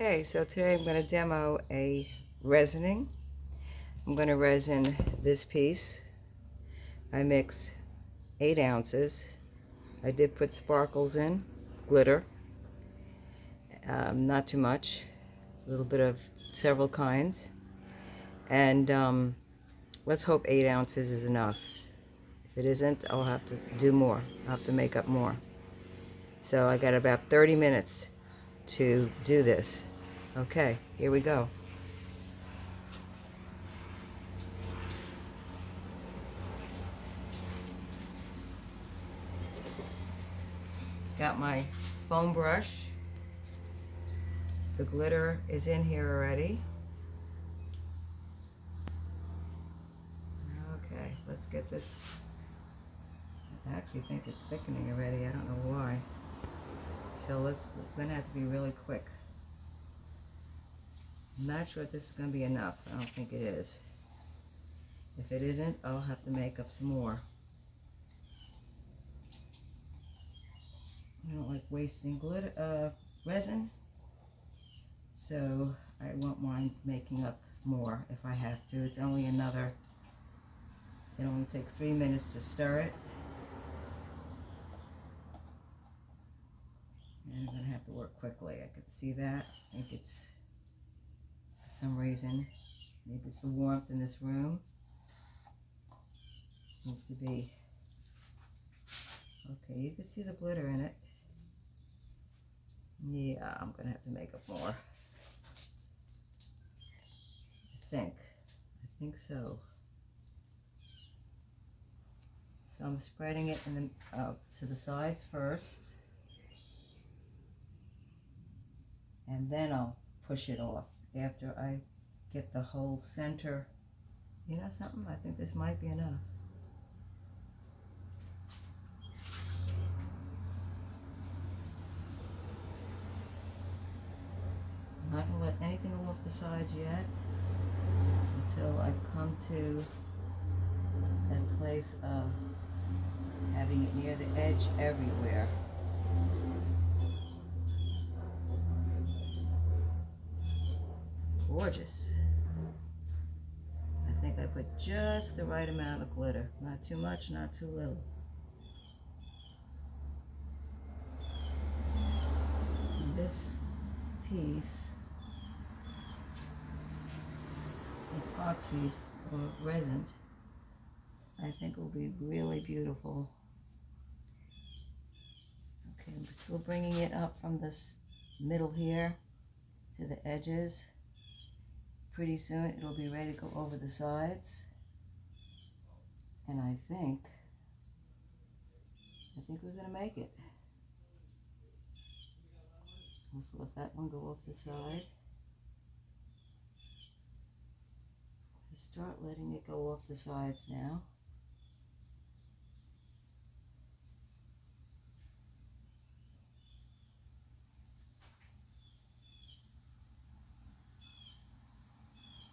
Okay, so today I'm going to demo a resining. I'm going to resin this piece. I mixed 8 ounces. I did put sparkles in, glitter, not too much, a little bit of several kinds. And let's hope 8 ounces is enough. If it isn't, I'll have to do more. I'll have to make up more. So I got about 30 minutes to do this. Okay, here we go. Got my foam brush. The glitter is in here already. Okay, let's get this. I actually think it's thickening already. I don't know why. So it's gonna have to be really quick. I'm not sure if this is gonna be enough. I don't think it is. If it isn't, I'll have to make up some more. I don't like wasting glitter, resin, so I won't mind making up more if I have to. It's only another. It only takes 3 minutes to stir it. And I'm going to have to work quickly. I could see that. I think it's, for some reason, maybe it's the warmth in this room. Seems to be. Okay, you can see the glitter in it. Yeah, I'm going to have to make up more. I think so. So I'm spreading it in the, to the sides first. And then I'll push it off after I get the whole center. You know something? I think this might be enough. I'm not going to let anything go off the sides yet until I've come to that place of having it near the edge everywhere. Gorgeous. I think I put just the right amount of glitter. Not too much, not too little. And this piece, epoxied or resin, I think will be really beautiful. Okay, I'm still bringing it up from this middle here to the edges. Pretty soon it'll be ready to go over the sides. And I think we're gonna make it. Let's let that one go off the side. Start letting it go off the sides now.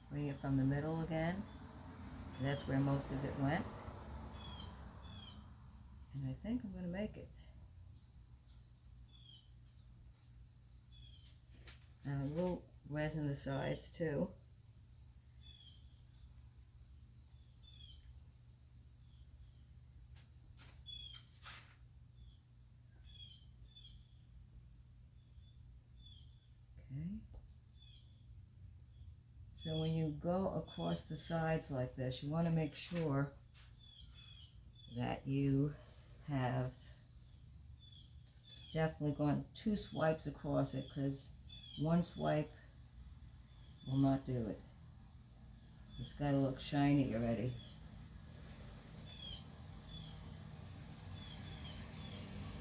Bring it from the middle again. That's where most of it went. And I think I'm going to make it. Now we'll resin the sides too. Okay. So when you go across the sides like this, you want to make sure that you have definitely gone 2 swipes across it, because 1 swipe will not do it. It's got to look shiny already.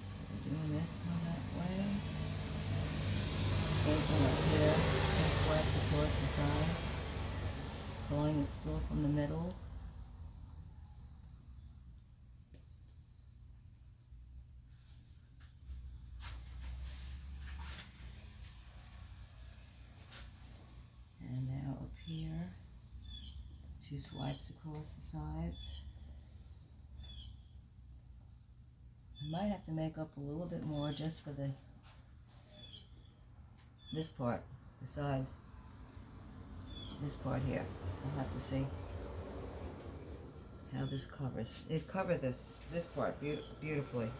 So we're doing this one that way. Same thing up here. 2 swipes across the sides. Pulling it still from the middle. And now up here, 2 swipes across the sides. I might have to make up a little bit more just for this part, the side, this part here. I'll have to see how this covers. It covered this part beautifully.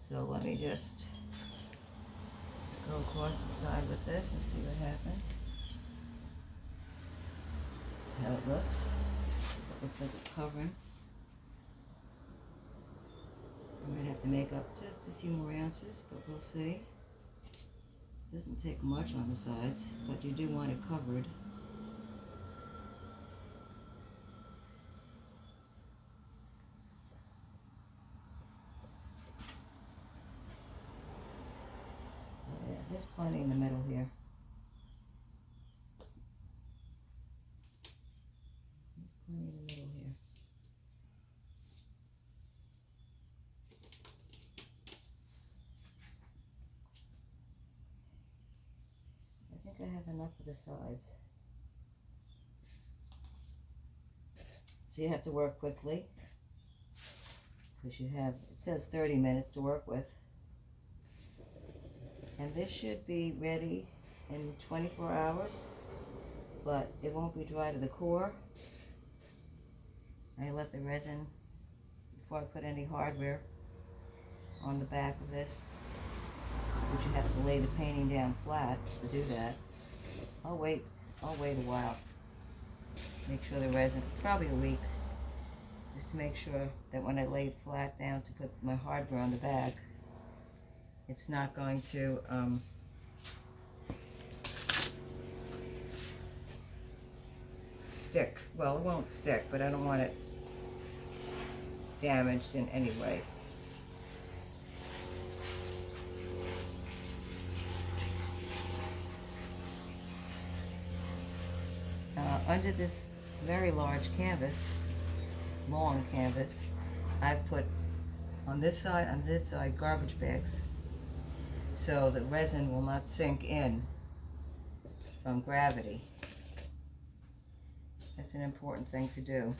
So let me just go across the side with this and see what happens. How it looks. It looks like it's covering. I'm going to have to make up just a few more ounces, but we'll see. It doesn't take much on the sides, but you do want it covered. Oh yeah, there's plenty in the middle here. There's plenty in the middle here. I think I have enough of the sides. So you have to work quickly, because you have, it says 30 minutes to work with. And this should be ready in 24 hours, but it won't be dry to the core. I let the resin, before I put any hardware on the back of this, which you have to lay the painting down flat to do that. I'll wait a while. Make sure the resin, probably a week, just to make sure that when I lay it flat down to put my hardware on the back, it's not going to stick. Well, it won't stick, but I don't want it damaged in any way. Under this very large canvas, long canvas, I've put on this side, garbage bags, so the resin will not sink in from gravity. That's an important thing to do.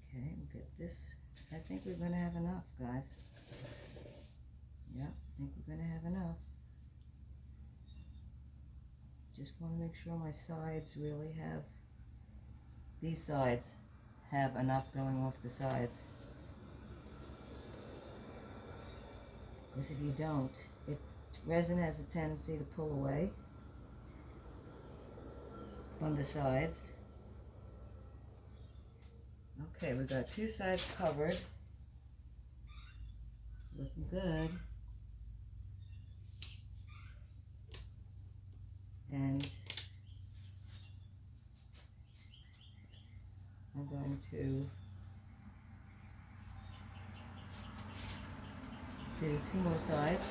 Okay, we'll get this. I think we're going to have enough, guys. Yeah, I think we're going to have enough. Just want to make sure my sides really have, these sides have enough going off the sides. Because if you don't, resin has a tendency to pull away from the sides. Okay, we've got two sides covered. Looking good. And I'm going to do two more sides,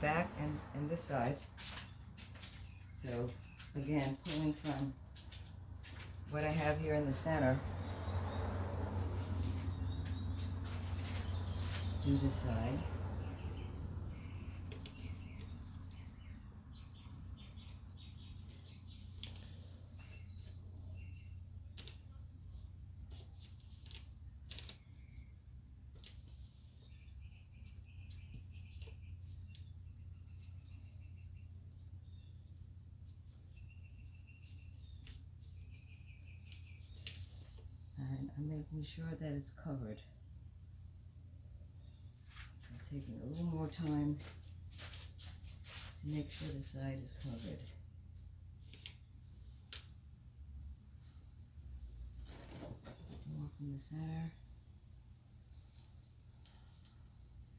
back and this side. So again, pulling from what I have here in the center, do this side. And I'm making sure that it's covered. So I'm taking a little more time to make sure the side is covered. More from the center.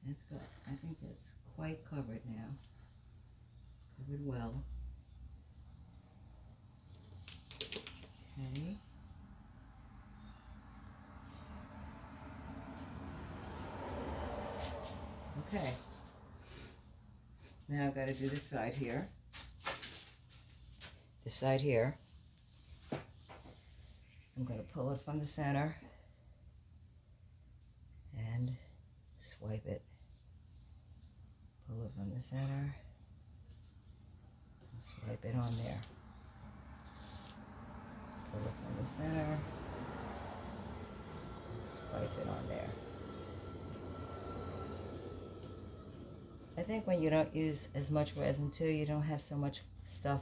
That's good. I think that's quite covered now. Covered well. Okay. Okay. Now I've got to do this side here. This side here. I'm going to pull it from the center and swipe it. Pull it from the center and swipe it on there. Pull it from the center and swipe it on there. I think when you don't use as much resin too, you don't have so much stuff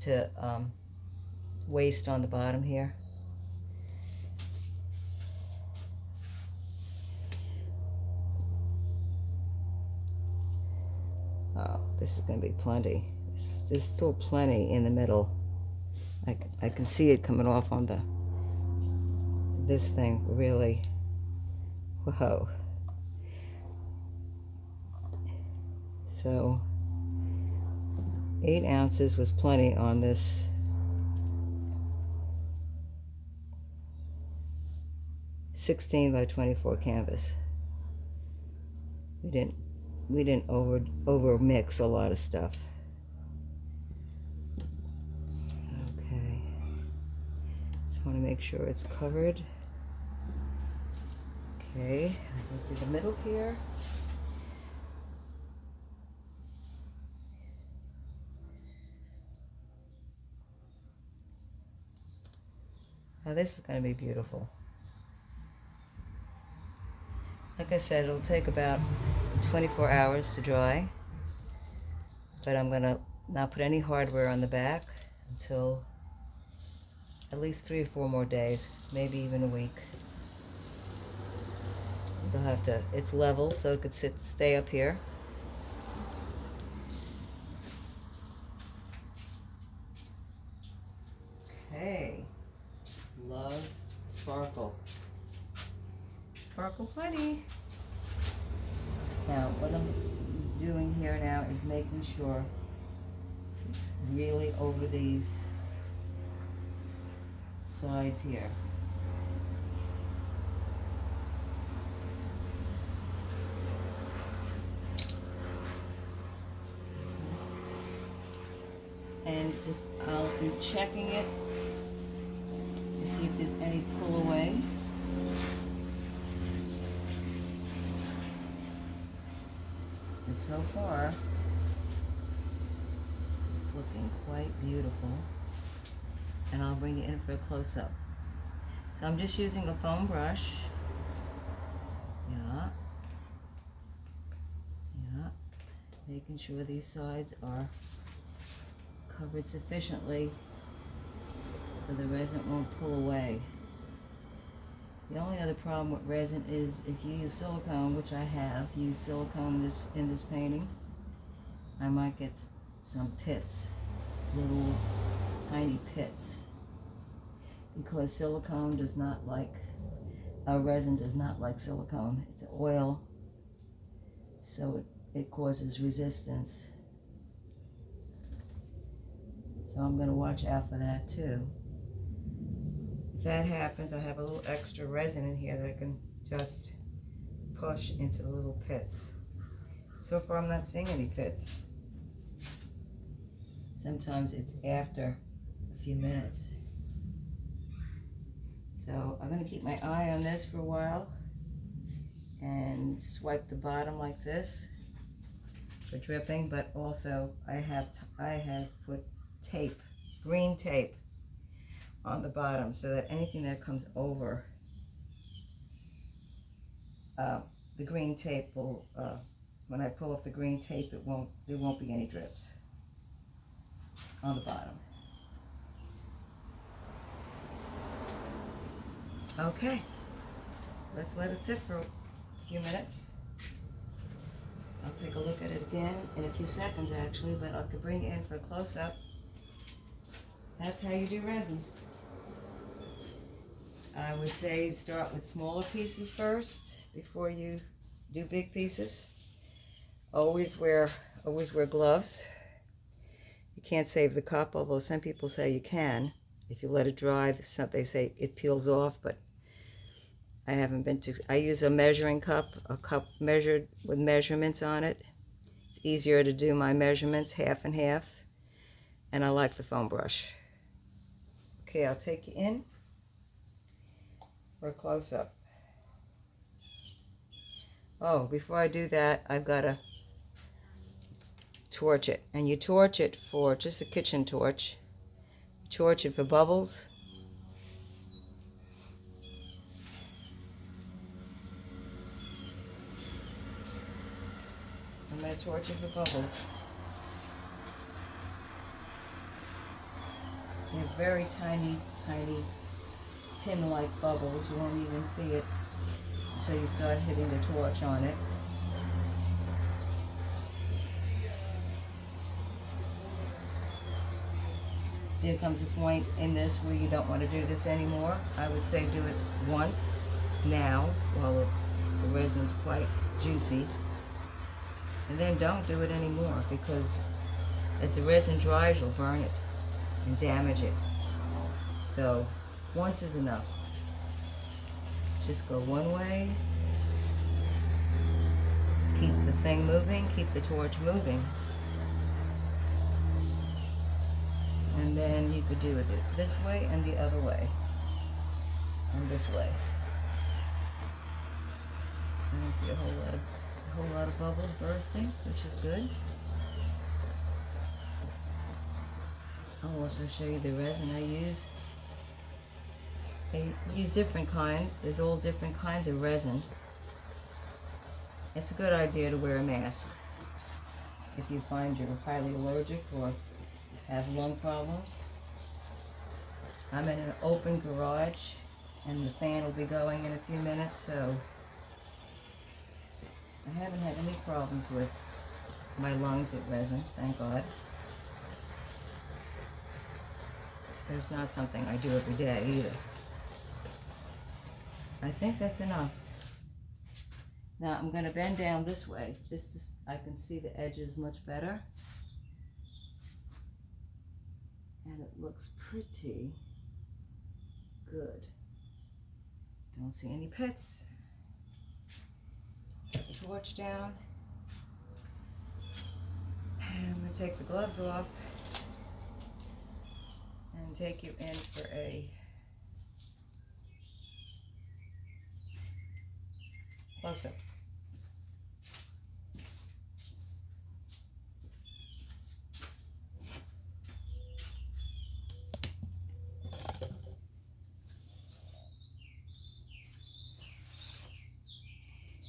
to waste on the bottom here. Oh, this is going to be plenty. There's still plenty in the middle. I can see it coming off on this thing, really. Whoa. So 8 ounces was plenty on this. (16 by 24) canvas. We didn't over mix a lot of stuff. Okay. Just want to make sure it's covered. Okay, I go to the middle here. Now this is going to be beautiful. Like I said, it'll take about 24 hours to dry, but I'm going to not put any hardware on the back until at least 3 or 4 more days, maybe even a week. They'll have to, it's level so it could stay up here. Okay, love sparkle. Sparkle plenty. Now what I'm doing here now is making sure it's really over these sides here. And I'll be checking it to see if there's any pull away. And so far, it's looking quite beautiful. And I'll bring it in for a close-up. So I'm just using a foam brush. Yeah. Yeah. Making sure these sides are covered sufficiently so the resin won't pull away. The only other problem with resin is if you use silicone, which I have used silicone in this painting, I might get some pits, little tiny pits, because silicone does not like, resin does not like silicone. It's an oil, so it causes resistance. So I'm going to watch out for that too. If that happens, I have a little extra resin in here that I can just push into the little pits. So far I'm not seeing any pits. Sometimes it's after a few minutes. So I'm going to keep my eye on this for a while and swipe the bottom like this for dripping, but also I have put tape, green tape, on the bottom so that anything that comes over the green tape will, when I pull off the green tape, there won't be any drips on the bottom. Okay, let's let it sit for a few minutes. I'll take a look at it again in a few seconds actually, but I could bring it in for a close-up. That's how you do resin. I would say start with smaller pieces first before you do big pieces. Always wear gloves. You can't save the cup, although some people say you can. If you let it dry, they say it peels off, but I haven't been to, I use a measuring cup, a cup measured with measurements on it. It's easier to do my measurements half and half, and I like the foam brush. Okay, I'll take you in for a close-up. Oh, before I do that, I've got to torch it. And you torch it for just a kitchen torch. You torch it for bubbles. So I'm going to torch it for bubbles. They're very tiny, tiny pin-like bubbles. You won't even see it until you start hitting the torch on it. There comes a point in this where you don't want to do this anymore. I would say do it once now while the resin's quite juicy, and then don't do it anymore, because as the resin dries you'll burn it and damage it. So once is enough. Just go one way, keep the thing moving, keep the torch moving, and then you could do it this way and the other way and this way. And I see a whole lot of bubbles bursting, which is good. I'll also show you the resin I use. I use different kinds. There's all different kinds of resin. It's a good idea to wear a mask if you find you're highly allergic or have lung problems. I'm in an open garage and the fan will be going in a few minutes, so I haven't had any problems with my lungs with resin, thank God. But it's not something I do every day either. I think that's enough. Now I'm going to bend down this way, just so I can see the edges much better. And it looks pretty good. Don't see any pits. Put the torch down. And I'm going to take the gloves off and take you in for a close-up.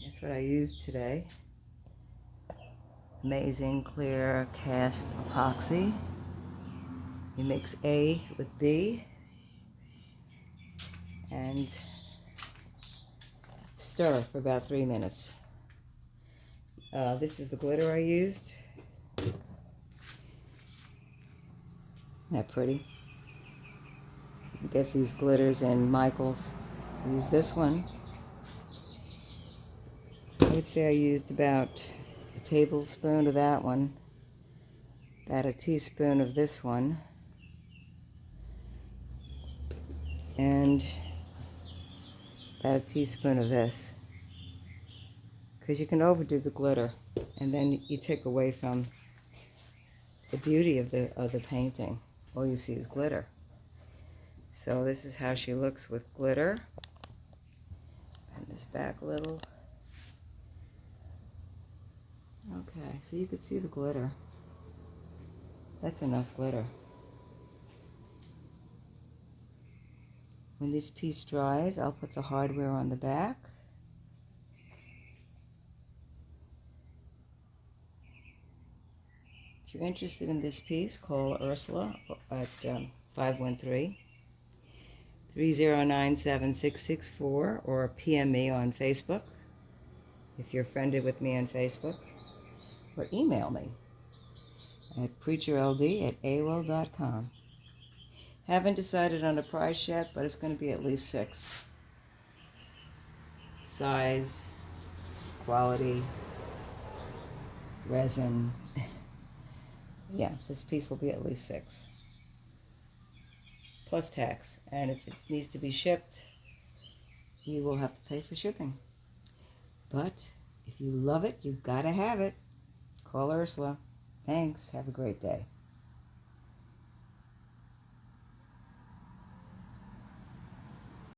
That's what I used today. Amazing clear cast epoxy. You mix A with B and stir for about 3 minutes. This is the glitter I used. Isn't that pretty? You can get these glitters in Michael's. Use this one. I would say I used about a tablespoon of that one, about a teaspoon of this one, and about a teaspoon of this, because you can overdo the glitter and then you take away from the beauty of the painting. All you see is glitter. So this is how she looks with glitter. And this back a little. Okay, so you could see the glitter. That's enough glitter. When this piece dries, I'll put the hardware on the back. If you're interested in this piece, call Ursula at 513-309-7664 or PM me on Facebook if you're friended with me on Facebook, or email me at preacherld@aol.com. Haven't decided on a price yet, but it's going to be at least 6. Size, quality, resin. Yeah, this piece will be at least 6. Plus tax. And if it needs to be shipped, you will have to pay for shipping. But if you love it, you've got to have it. Call Ursula. Thanks. Have a great day.